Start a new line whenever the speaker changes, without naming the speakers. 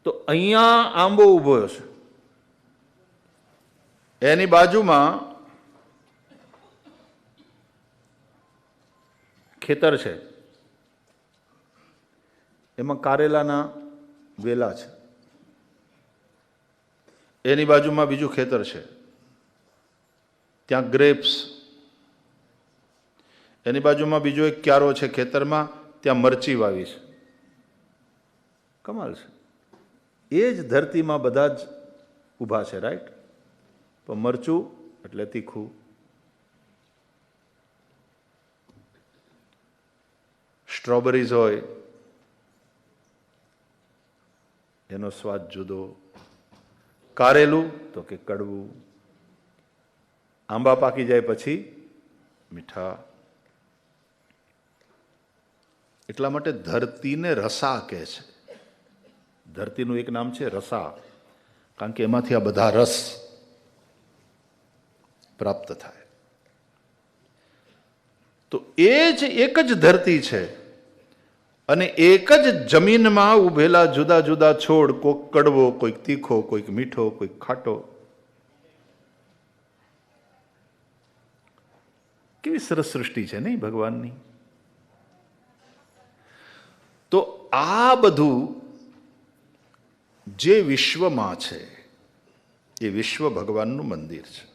તો અહીંયા આંબો ઊભો છે, એની બાજુમાં ખેતર છે, એમાં કારેલાના વેલા છે, એની બાજુમાં બીજું ખેતર છે, ત્યાં ગ્રેપ્સ, એની બાજુમાં બીજો એક ક્યારો છે ખેતરમાં, ત્યાં મરચી વાવી છે. કમાલ છે. એ જ ધરતીમાં બધા જ ઊભા છે, રાઈટ? પણ મરચું એટલે તીખું, સ્ટ્રોબેરીઝ હોય એનો સ્વાદ જુદો, કારેલું તો કે કડવું, આંબા પાકી જાય પછી મીઠા. એટલા માટે ધરતીને રસા કહે છે. ધરતીનું એક નામ છે રસા, કારણ કે એમાંથી આ બધા રસ પ્રાપ્ત થાય. તો એ જ એક જ ધરતી છે અને એક જ જમીનમાં ઉભેલા જુદા જુદા છોડ, કોઈક કડવો, કોઈક તીખો, કોઈક મીઠો, કોઈક ખાટો. કેવી સરસ સૃષ્ટિ છે નહીં ભગવાનની? તો આ બધું જે વિશ્વમાં છે એ વિશ્વ ભગવાનનું મંદિર છે.